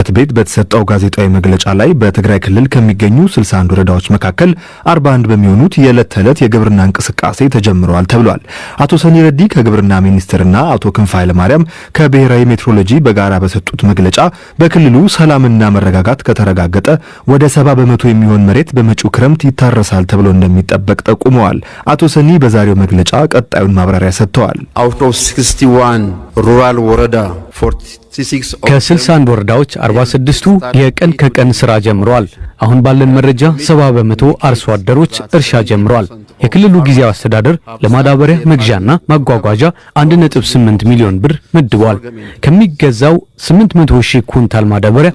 ጽህፈት ቤት በተሰጠው ጋዜጣዊ መግለጫ ላይ በትግራይ ክልል ከሚገኙ 61 ወረዳዎች መካከል 41 በሚሆኑት የዕለት ተዕለት የግብርና እንቅስቃሴ ተጀምረዋል ተብሏል። አቶ ሰኒ ረዲ ከግብርና ሚኒስትርና አቶ ክንፈ ኃይለማርያም ከብሔራዊ ሜትሮሎጂ በጋራ በሰጡት መግለጫ በክልሉ ሰላምና መረጋጋት ከተረጋገጠ ወደ 70 በመቶ የሚሆን መሬት በመጪው ክረምት ይታረሳል ተብሎ እንደሚጠበቅ ጠቁመዋል። አቶ ሰኒ በዛሬው መግለጫ ቀጣዩን ማብራሪያ ሰጥተዋል። out of 61 rural ወረዳ ከ61 ወረዳዎች 46ቱ የቀን ከቀን ስራ ጀምረዋል። አሁን ባለን መረጃ 70 በመቶ አርሶ አደሮች እርሻ ጀምረዋል። የክልሉ ጊዜያዊ አስተዳደር ለማዳበሪያ መግዣና ማጓጓዣ 1.8 ሚሊዮን ብር መድቧል። ከሚገዛው 800,000 ኩንታል ማዳበሪያ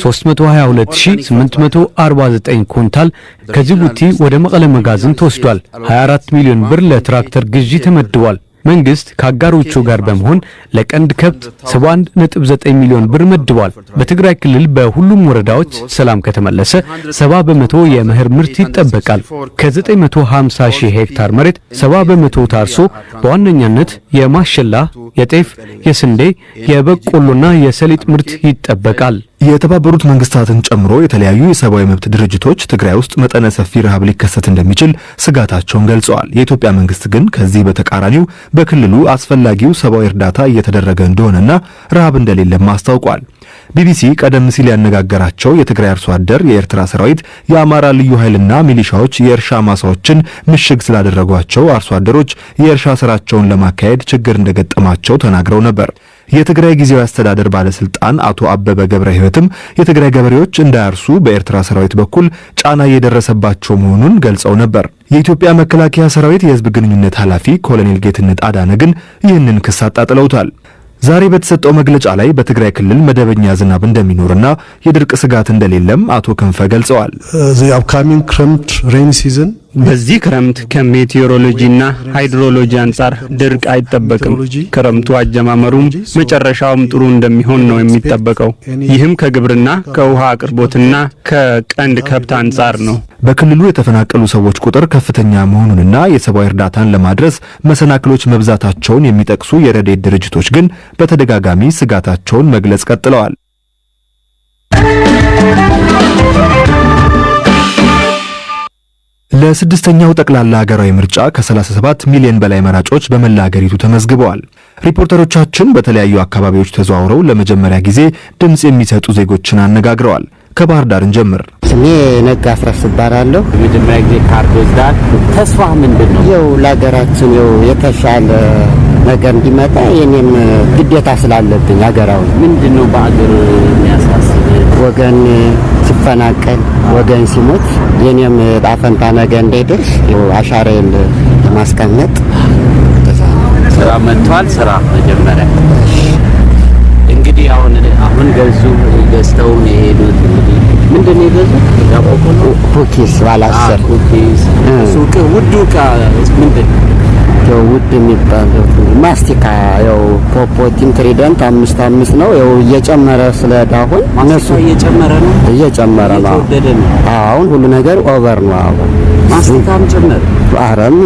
322849 ኩንታል ከጅቡቲ ወደ መቀለ መጋዘን ተወስዷል። 24 ሚሊዮን ብር ለትራክተር ግዢ ተመድቧል። መንግስት ከአጋሮቹ ጋር በመሆን ለቀንድ ከብት 71.9 ሚሊዮን ብር መድቧል። በትግራይ ክልል በሁሉም ወረዳዎች ሰላም ከተመለሰ 70 በመቶ የመኸር ምርት ይጠበቃል። ከ950,000 ሄክታር መሬት 70 በመቶ ታርሶ በዋነኛነት የማሽላ፣ የጤፍ፣ የስንዴ፣ የበቆሎና የሰሊጥ ምርት ይጠበቃል። የተባበሩት መንግስታትን ጨምሮ የተለያዩ የሰብአዊ መብት ድርጅቶች ትግራይ ውስጥ መጠነ ሰፊ ረሃብ ሊከሰት እንደሚችል ስጋታቸውን ገልጸዋል። የኢትዮጵያ መንግስት ግን ከዚህ በተቃራኒው በክልሉ አስፈላጊው ሰብአዊ እርዳታ እየተደረገ እንደሆነና ረሃብ እንደሌለም አስታውቋል። ቢቢሲ ቀደም ሲል ያነጋገራቸው የትግራይ አርሶ አደር የኤርትራ ሰራዊት የአማራ ልዩ ኃይልና ሚሊሻዎች የእርሻ ማሳዎችን ምሽግ ስላደረጓቸው አርሶ አደሮች የእርሻ ስራቸውን ለማካሄድ ችግር እንደገጠማቸው ተናግረው ነበር። የትግራይ ጊዜያዊ አስተዳደር ባለስልጣን አቶ አበበ ገብረ ሕይወትም የትግራይ ገበሬዎች እንዳያርሱ በኤርትራ ሰራዊት በኩል ጫና እየደረሰባቸው መሆኑን ገልጸው ነበር። የኢትዮጵያ መከላከያ ሰራዊት የህዝብ ግንኙነት ኃላፊ ኮሎኔል ጌትነት አዳነ ግን ይህንን ክስ አጣጥለውታል። ዛሬ በተሰጠው መግለጫ ላይ በትግራይ ክልል መደበኛ ዝናብ እንደሚኖርና የድርቅ ስጋት እንደሌለም አቶ ክንፈ ገልጸዋል። the upcoming ክረምት rainy season በዚህ ክረምት ከሜቴዎሮሎጂና ሃይድሮሎጂ አንጻር ድርቅ አይጠበቅም። ክረምቱ አጀማመሩም መጨረሻውም ጥሩ እንደሚሆን ነው የሚጠበቀው። ይህም ከግብርና ከውሃ አቅርቦትና ከቀንድ ከብት አንጻር ነው። በክልሉ የተፈናቀሉ ሰዎች ቁጥር ከፍተኛ መሆኑንና የሰብአዊ እርዳታን ለማድረስ መሰናክሎች መብዛታቸውን የሚጠቅሱ የረድኤት ድርጅቶች ግን በተደጋጋሚ ስጋታቸውን መግለጽ ቀጥለዋል። ለስድስተኛው ጠቅላላ ሀገራዊ ምርጫ ከ37 ሚሊዮን በላይ መራጮች በመላ ሀገሪቱ ተመዝግበዋል። ሪፖርተሮቻችን በተለያዩ አካባቢዎች ተዘዋውረው ለመጀመሪያ ጊዜ ድምጽ የሚሰጡ ዜጎችን አነጋግረዋል። ከባህር ዳር እንጀምር። እኔ ነጋ አፍራሽ እባላለሁ። መጀመሪያ ጊዜ ካርድ ወስዳል። ተስፋ ምንድነው? ያው ለሀገራችን የተሻለ ነገር እንዲመጣ የኔም ግዴታ ስላለብኝ ሀገራዊ ምንድነው በአገር የሚያሳስብ ወገን ሲፈናቀል ወገን ሲሞት የኔም ጣፈንታ ነገ እንዳይደርስ አሻራዬን ለማስቀመጥ ስራ መጥቷል። ስራ መጀመሪያ እንግዲህ አሁን ገዝተው የሄዱት ምንድነው የገዙት? ያቆቆሎ ኩኪስ ባላሰር ኩኪስ ሱቅ ውድ ዕቃ ምንድነው? ውድ የሚባለው ማስቲካ ፖፖቲን ትሪደንት 5 ነው። እየጨመረ ስለዳሁን እነሱ እየጨመረ ነው። አሁን ሁሉ ነገር ኦቨር ነው። ማስቲካም ጨመረ። አረም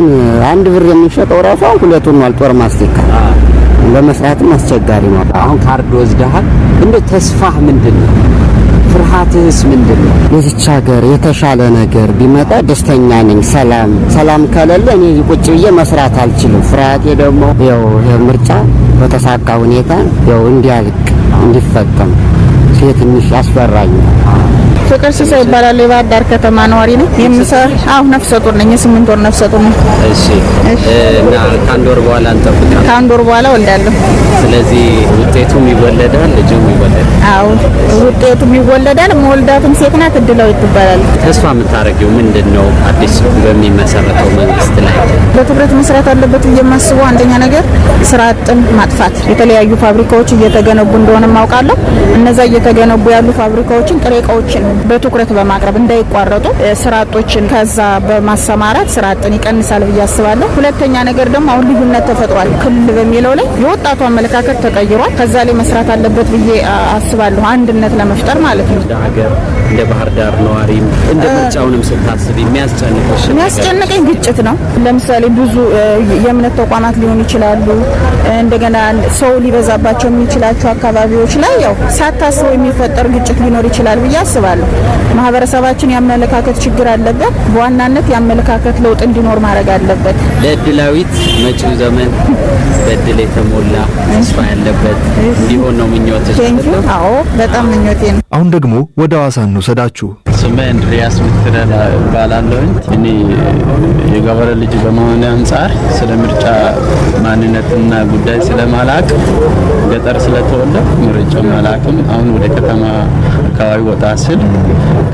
1 ብር የሚሸጠው ራሱ 2 ሆኗል። ጦር ማስቲካ ለመስራትም አስቸጋሪ ነው። አሁን ካርድ ወስደሃል። እንደ ተስፋህ ምንድነው? ፍርሃትስ ምንድነው? ለዚች ሀገር የተሻለ ነገር ቢመጣ ደስተኛ ነኝ። ሰላም ከሌለ እኔ ቁጭ ብዬ መስራት አልችልም። ፍርሃቴ ደግሞ ምርጫ በተሳካ ሁኔታ እንዲያልቅ እንዲፈጸም ትንሽ ያስፈራኛል። ፍቅር ሲሳይ ይባላል። የባህር ዳር ከተማ ነዋሪ ነኝ። ነፍሰ ጡር ነኝ። 8 ወር ነፍሰ ጡር ነኝ። እሺ። እና ከአንድ ወር በኋላ እንጠብቃለን። ከአንድ ወር በኋላ ወልዳለሁ። ስለዚህ ውጤቱም ይወለዳል፣ ልጁም ይወለዳል። አዎ ውጤቱም ይወለዳል። መወልዳትም ሴት ናት። እድላዊ ትባላለች። ተስፋ የምታረጊው ምንድነው? አዲስ በሚመሰረተው መንግስት ላይ በትኩረት መስራት አለበት ብዬ የማስበው አንደኛ ነገር ስራ አጥን ማጥፋት። የተለያዩ ፋብሪካዎች እየተገነቡ እንደሆነ ማውቃለሁ። እነዛ እየተገነቡ ያሉ ፋብሪካዎችን ጥሬ ዕቃዎችን በትኩረት በማቅረብ እንዳይቋረጡ ስራ አጦችን ከዛ በማሰማራት ስራ አጥን ይቀንሳል ብዬ አስባለሁ። ሁለተኛ ነገር ደግሞ አሁን ልዩነት ተፈጥሯል ክልል በሚለው ላይ የወጣቱ አመለካከት ተቀይሯል። ከዛ ላይ መስራት አለበት ብዬ አስባለሁ፣ አንድነት ለመፍጠር ማለት ነው። እንደ ሀገር እንደ ባህር ዳር ነዋሪም እንደ ምርጫውንም ስታስብ የሚያስጨንቀኝ ግጭት ነው። ለምሳሌ ብዙ የእምነት ተቋማት ሊሆኑ ይችላሉ። እንደገና ሰው ሊበዛባቸው የሚችላቸው አካባቢዎች ላይ ያው ሳታስበው የሚፈጠር ግጭት ሊኖር ይችላል ብዬ አስባለሁ። ማህበረሰባችን ያመለካከት ችግር አለበት። በዋናነት ያመለካከት ለውጥ እንዲኖር ማድረግ አለበት። ለድላዊት መጪው ዘመን በድል የተሞላ ተስፋ ያለበት እንዲሆን ነው ምኞትሽ? አዎ በጣም ምኞቴ ነው። አሁን ደግሞ ወደ ሐዋሳ እንውሰዳችሁ። ስሜ እንድሪያስ ምትረዳ እባላለሁ። እኔ የገበሬ ልጅ በመሆኔ አንፃር ስለ ምርጫ ማንነትና ጉዳይ ስለማላቅ ገጠር ስለተወለድኩ ምርጫ ማላቅም አሁን ወደ ከተማ አካባቢ ወጣ ስል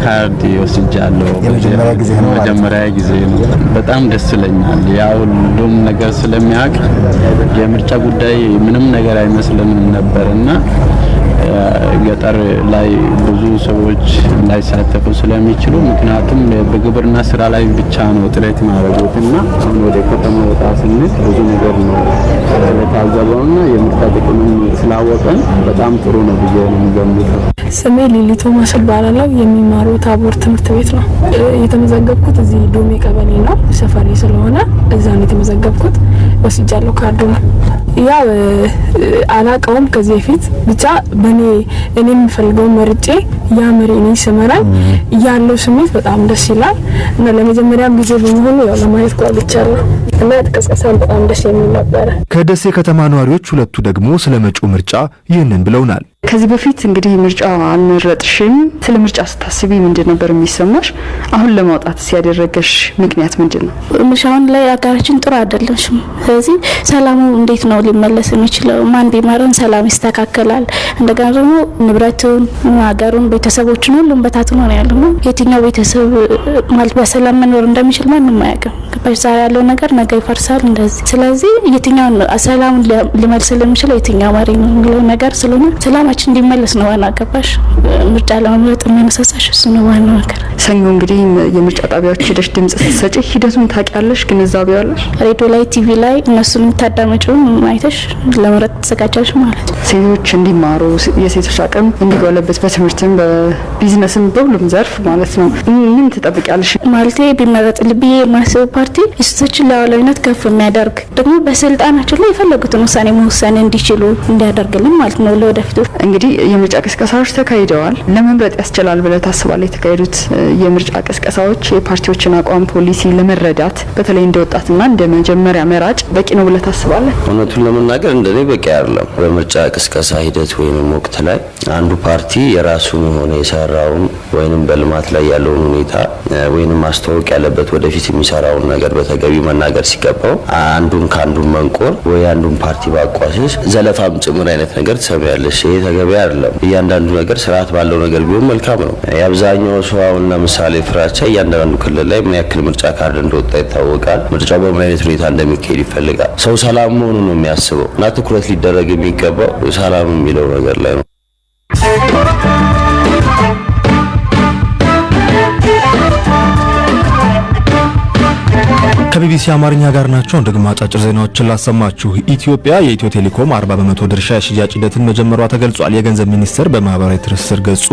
ካርድ ወስጃለሁ። መጀመሪያ ጊዜ ነው። በጣም ደስ ይለኛል። ያው ሁሉም ነገር ስለሚያውቅ የምርጫ ጉዳይ ምንም ነገር አይመስልንም ነበርና ገጠር ላይ ብዙ ሰዎች ላይሳተፉ ስለሚችሉ ምክንያቱም በግብርና ስራ ላይ ብቻ ነው ጥረት ማድረጉትና አሁን ወደ ከተማ ወጣ ስንል ብዙ ነገር ነው ስለታዘበውና የምርጫ ጥቅምን ስላወቀን በጣም ጥሩ ነው ብዬ ነው የምገምተው። ስሜ ሊሊቶ ማሰል ባላለው የሚማረው ታቦር ትምህርት ቤት ነው። የተመዘገብኩት እዚህ ዶሜ ቀበሌ ነው፣ ሰፈሬ ስለሆነ እዛ ነው የተመዘገብኩት። ወስጃለሁ ካርዱ ነው። ያው አላቀውም ከዚህ በፊት ብቻ እኔ የምፈልገው መርጬ ያ መሪኔ ሰመራኝ ያለው ስሜት በጣም ደስ ይላል እና ለመጀመሪያም ጊዜ በመሆኑ ያው ለማየት ጓጉቻለሁ እና ተቀስቀሳን በጣም ደስ የሚል ነበር። ከደሴ ከተማ ነዋሪዎች ሁለቱ ደግሞ ስለመጪው ምርጫ ይህንን ብለውናል። ከዚህ በፊት እንግዲህ ምርጫ አልመረጥሽም። ስለ ምርጫ ስታስቢ ምንድን ነበር የሚሰማሽ? አሁን ለማውጣት ሲያደረገሽ ምክንያት ምንድን ነው? ምርጫውን ላይ አገራችን ጥሩ አይደለሽም። ስለዚህ ሰላሙ እንዴት ነው ሊመለስ የሚችለው? ማን ቢመረን ሰላም ይስተካከላል? እንደገና ደግሞ ንብረቱን፣ ሀገሩን፣ ቤተሰቦችን ሁሉም በታትኖ ነው ያለው። የትኛው ቤተሰብ ማለት በሰላም መኖር እንደሚችል ማንም አያውቅም። ዛሬ ያለው ነገር ነገ ይፈርሳል እንደዚህ። ስለዚህ የትኛው ሰላም ሊመልስ የሚችለው የትኛው መሪ ነው የሚለው ነገር ስለሆነ ሰላማችን እንዲመለስ ነው ዋና ገባሽ። ምርጫ ለመምረጥ የሚያነሳሳሽ እሱ ነው ዋናው ነገር። ሰኞ እንግዲህ የምርጫ ጣቢያዎች ሄደሽ ድምጽ ስትሰጪ ሂደቱን ታውቂያለሽ? ግንዛቤው አለሽ? ሬዲዮ ላይ ቲቪ ላይ እነሱን የምታዳመጪውን አይተሽ ለመምረጥ ተዘጋጃለሽ ማለት ነው። ሴቶች እንዲማሩ የሴቶች አቅም እንዲጎለበት በትምህርትም በቢዝነስም በሁሉም ዘርፍ ማለት ነው ምን ትጠብቂያለሽ? ማለቴ ቢመረጥ ልቤ የማስበው ፓርቲ የሴቶችን ሉዓላዊነት ከፍ የሚያደርግ ደግሞ በስልጣናቸው ላይ የፈለጉትን ውሳኔ መወሰን እንዲችሉ እንዲያደርግልን ማለት ነው። ለወደፊቱ እንግዲህ የምርጫ ቅስቀሳዎች ተካሂደዋል። ለመምረጥ ያስችላል ብለህ ታስባለህ? የተካሄዱት የምርጫ ቅስቀሳዎች የፓርቲዎችን አቋም ፖሊሲ ለመረዳት በተለይ እንደ ወጣትና እንደ መጀመሪያ መራጭ በቂ ነው ብለህ ታስባለህ? እውነቱን ለመናገር እንደኔ በቂ አይደለም። በምርጫ ቅስቀሳ ሂደት ወይንም ወቅት ላይ አንዱ ፓርቲ የራሱን የሆነ የሰራውን ወይንም በልማት ላይ ያለውን ሁኔታ ወይንም ማስተዋወቅ ያለበት ወደፊት የሚሰራውን ነገር በተገቢ መናገር ሲገባው አንዱን ካንዱ መንቆር ወይ አንዱን ፓርቲ ባቋሽሽ ዘለፋም ጭምር አይነት ነገር ትሰማያለሽ። ይሄ ተገቢ አይደለም። እያንዳንዱ ነገር ስርዓት ባለው ነገር ቢሆን መልካም ነው። የአብዛኛው ሰው አሁን ለምሳሌ ፍራቻ እያንዳንዱ ክልል ላይ ምን ያክል ምርጫ ካርድ እንደወጣ ይታወቃል። ምርጫው በምን አይነት ሁኔታ እንደሚካሄድ ይፈልጋል። ሰው ሰላም መሆኑን ነው የሚያስበው እና ትኩረት ሊደረግ የሚገባው ሰላም የሚለው ነገር ላይ ነው። ከቢቢሲ አማርኛ ጋር ናቸው። ደግሞ አጫጭር ዜናዎችን ላሰማችሁ። ኢትዮጵያ የኢትዮ ቴሌኮም 40% ድርሻ የሽያጭ ሂደትን መጀመሯ ተገልጿል። የገንዘብ ሚኒስቴር በማህበራዊ ትስስር ገጹ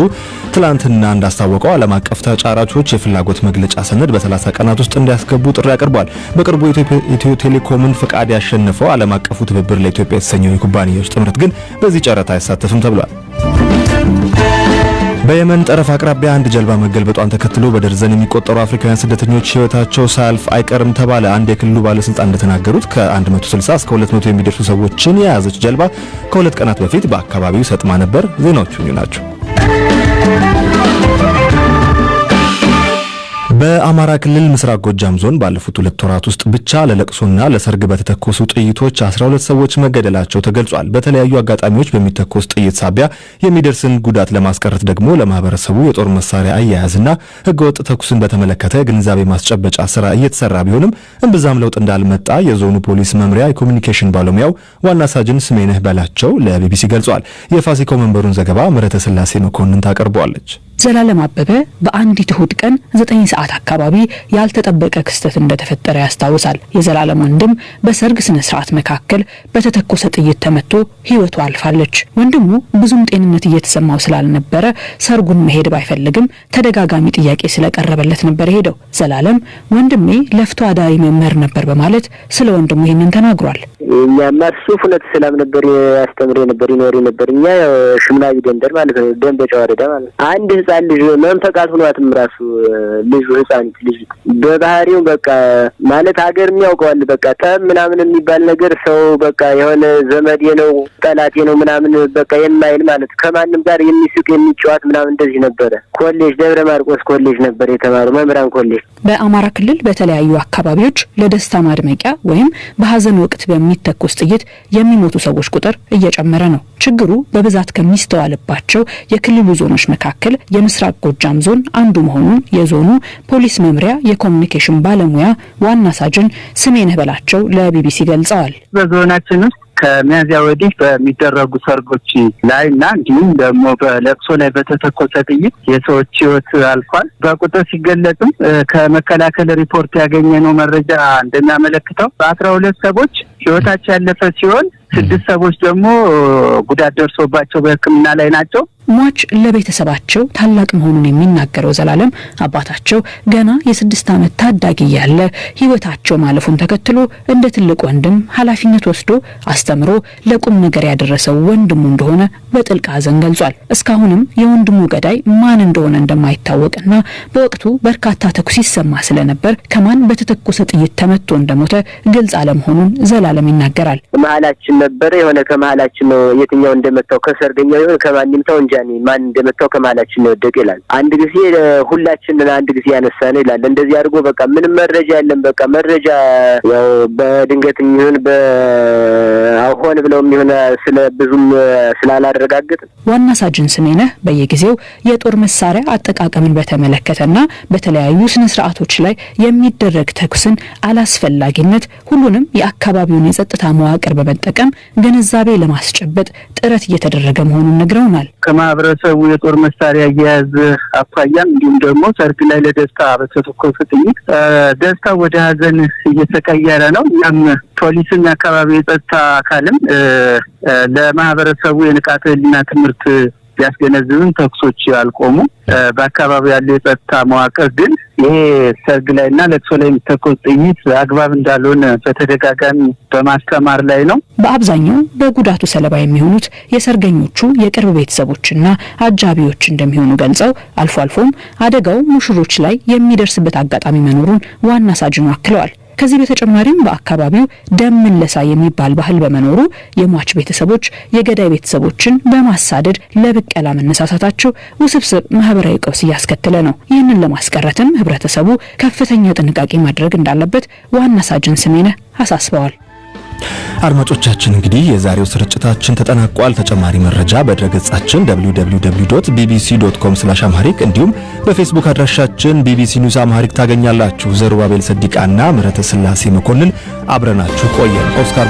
ትላንትና እንዳስታወቀው ዓለም አቀፍ ተጫራቾች የፍላጎት መግለጫ ሰነድ በ30 ቀናት ውስጥ እንዲያስገቡ ጥሪ አቅርቧል። በቅርቡ ኢትዮ ቴሌኮምን ፍቃድ ያሸነፈው ዓለም አቀፉ ትብብር ለኢትዮጵያ የተሰኘው የኩባንያዎች ጥምረት ግን በዚህ ጨረታ አይሳተፍም ተብሏል። በየመን ጠረፍ አቅራቢያ አንድ ጀልባ መገልበጧን ተከትሎ በደርዘን የሚቆጠሩ አፍሪካውያን ስደተኞች ህይወታቸው ሳያልፍ አይቀርም ተባለ። አንድ የክልሉ ባለስልጣን እንደተናገሩት ከ160 እስከ 200 የሚደርሱ ሰዎችን የያዘች ጀልባ ከ2 ቀናት በፊት በአካባቢው ሰጥማ ነበር። ዜናዎቹ ናቸው። በአማራ ክልል ምስራቅ ጎጃም ዞን ባለፉት 2 ወራት ውስጥ ብቻ ለለቅሶና ለሰርግ በተተኮሱ ጥይቶች 12 ሰዎች መገደላቸው ተገልጿል። በተለያዩ አጋጣሚዎች በሚተኮስ ጥይት ሳቢያ የሚደርስን ጉዳት ለማስቀረት ደግሞ ለማህበረሰቡ የጦር መሳሪያ አያያዝና ህገወጥ ተኩስን በተመለከተ ግንዛቤ ማስጨበጫ ስራ እየተሰራ ቢሆንም እምብዛም ለውጥ እንዳልመጣ የዞኑ ፖሊስ መምሪያ የኮሙኒኬሽን ባለሙያው ዋና ሳጅን ስሜነህ በላቸው ለቢቢሲ ገልጿል። የፋሲካው መንበሩን ዘገባ ምረተ ስላሴ መኮንን ታቀርበዋለች። ዘላለም አበበ በአንዲት እሁድ ቀን 9 ሰዓት አካባቢ ያልተጠበቀ ክስተት እንደተፈጠረ ያስታውሳል። የዘላለም ወንድም በሰርግ ስነ ስርዓት መካከል በተተኮሰ ጥይት ተመቶ ህይወቱ አልፋለች። ወንድሙ ብዙም ጤንነት እየተሰማው ስላልነበረ ሰርጉን መሄድ ባይፈልግም ተደጋጋሚ ጥያቄ ስለቀረበለት ነበር ሄደው። ዘላለም ወንድሜ ለፍቶ አዳሪ መምህር ነበር በማለት ስለ ወንድሙ ይህንን ተናግሯል። እኛማ እሱ ፍኖተ ሰላም ነበር ያስተምር ነበር ይኖር ነበር። እኛ ሽምናዊ ደንደር ማለት ነው ደንበጫ ወረዳ ማለት አንድ ህፃን ልጅ መንፈቃት ሆኗትም ራሱ ልጅ ህፃን ልጅ በባህሪው በቃ ማለት ሀገር የሚያውቀዋል በቃ ጠብ ምናምን የሚባል ነገር ሰው በቃ የሆነ ዘመዴ ነው ጠላቴ ነው ምናምን በቃ የማይል ማለት ከማንም ጋር የሚስቅ የሚጫወት ምናምን እንደዚህ ነበር። ኮሌጅ ደብረ ማርቆስ ኮሌጅ ነበር የተማረው መምህራን ኮሌጅ። በአማራ ክልል በተለያዩ አካባቢዎች ለደስታ ማድመቂያ ወይም በሐዘን ወቅት በሚተኮስ ጥይት የሚሞቱ ሰዎች ቁጥር እየጨመረ ነው። ችግሩ በብዛት ከሚስተዋልባቸው የክልሉ ዞኖች መካከል የምስራቅ ጎጃም ዞን አንዱ መሆኑን የዞኑ ፖሊስ መምሪያ የኮሙኒኬሽን ባለሙያ ዋና ሳጅን ስሜነህ በላቸው ለቢቢሲ ገልጸዋል። በዞናችን ውስጥ ከሚያዝያ ወዲህ በሚደረጉ ሰርጎች ላይና እንዲሁም ደግሞ በለቅሶ ላይ በተተኮሰ ጥይት የሰዎች ህይወት አልፏል። በቁጥር ሲገለጽም ከመከላከል ሪፖርት ያገኘነው መረጃ እንደሚያመለክተው 12 ሰዎች ህይወታቸው ያለፈ ሲሆን 6 ሰዎች ደግሞ ጉዳት ደርሶባቸው በሕክምና ላይ ናቸው። ሟች ለቤተሰባቸው ታላቅ መሆኑን የሚናገረው ዘላለም አባታቸው ገና የ6 ዓመት ታዳጊ ያለ ህይወታቸው ማለፉን ተከትሎ እንደ ትልቅ ወንድም ኃላፊነት ወስዶ አስተምሮ ለቁም ነገር ያደረሰው ወንድሙ እንደሆነ በጥልቅ ሐዘን ገልጿል። እስካሁንም የወንድሙ ገዳይ ማን እንደሆነ እንደማይታወቅና በወቅቱ በርካታ ተኩስ ይሰማ ስለነበር ከማን በተተኮሰ ጥይት ተመቶ እንደሞተ ግልጽ አለመሆኑን ዘላለም ይናገራል። መሐላችን ነበር የሆነ ከመሐላችን ነው የትኛው እንደመታው ከሰርገኛው ይሁን ከማንም ተው እንጂ ማን እንደመታው ከመሐላችን ነው ወደቀ ይላል። አንድ ጊዜ ሁላችንን አንድ ጊዜ ያነሳነው ይላል። እንደዚህ አድርጎ በቃ ምንም መረጃ የለም። በቃ መረጃ ያው በድንገት ይሁን በአሁን ብለው የሚሆነ ስለ ብዙም ስላላረጋግጥ ዋና ሳጅን ስሜነህ በየጊዜው የጦር መሳሪያ አጠቃቀምን በተመለከተና በተለያዩ ስነ ስርዓቶች ላይ የሚደረግ ተኩስን አላስፈላጊነት ሁሉንም የአካባቢውን የጸጥታ መዋቅር በመጠቀም ግንዛቤ ለማስጨበጥ ጥረት እየተደረገ መሆኑን ነግረውናል። ከማህበረሰቡ የጦር መሳሪያ አያያዝ አኳያም እንዲሁም ደግሞ ሰርግ ላይ ለደስታ በተተኮሰ ጥይት ደስታ ወደ ሀዘን እየተቀየረ ነው። እኛም ፖሊስና አካባቢ የጸጥታ አካልም ለማህበረሰቡ የንቃተ ህሊና ትምህርት ያስገነዝብን ተኩሶች አልቆሙ። በአካባቢው ያለው የጸጥታ መዋቅር ግን ይሄ ሰርግ ላይና ለቅሶ ላይ የሚተኮስ ጥይት አግባብ እንዳልሆነ በተደጋጋሚ በማስተማር ላይ ነው። በአብዛኛው በጉዳቱ ሰለባ የሚሆኑት የሰርገኞቹ የቅርብ ቤተሰቦችና አጃቢዎች እንደሚሆኑ ገልጸው አልፎ አልፎም አደጋው ሙሽሮች ላይ የሚደርስበት አጋጣሚ መኖሩን ዋና ሳጅኑ አክለዋል። ከዚህ በተጨማሪም በአካባቢው ደም ምለሳ የሚባል ባህል በመኖሩ የሟች ቤተሰቦች የገዳይ ቤተሰቦችን በማሳደድ ለብቀላ መነሳሳታቸው ውስብስብ ማህበራዊ ቀውስ እያስከተለ ነው። ይህንን ለማስቀረትም ህብረተሰቡ ከፍተኛ ጥንቃቄ ማድረግ እንዳለበት ዋና ሳጅን ስሜነህ አሳስበዋል። አድማጮቻችን እንግዲህ የዛሬው ስርጭታችን ተጠናቋል። ተጨማሪ መረጃ በድረገጻችን www.bbc.com/amharic እንዲሁም በፌስቡክ አድራሻችን ቢቢሲ ኒውስ አምሃሪክ ታገኛላችሁ። ዘሩባቤል ሰዲቃና ምረተ ስላሴ መኮንን አብረናችሁ ቆየን። ኦስካር